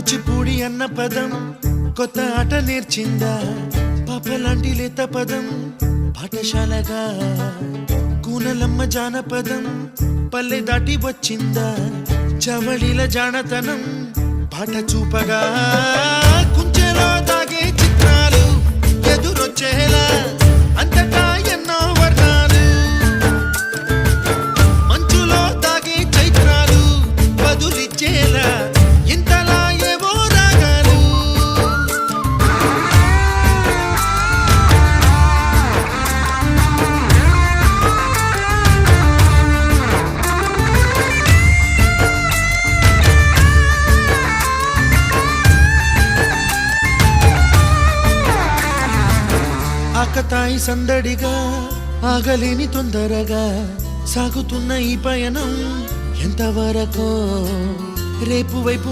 కూచిపూడి అన్న పదం కొత్త ఆట నేర్చిందా పాపలాంటి లేత పదం పాఠశాలగా కూనలమ్మ జానపదం పల్లె దాటి వచ్చిందా చవళిల జానతనం పాట చూపగా కుంచెలో దాగే చిత్రాలు ఎదురొచ్చేలా అంతటా ఎన్నో వర్ణాలు మంచులో దాగే చైత్రాలు బదులిచ్చేలా ఇంతలా ఏవో రాగాలు ఆకతాయి సందడిగా ఆగలేని తొందరగా సాగుతున్న ఈ పయనం ఎంతవరకో రేపు వైపు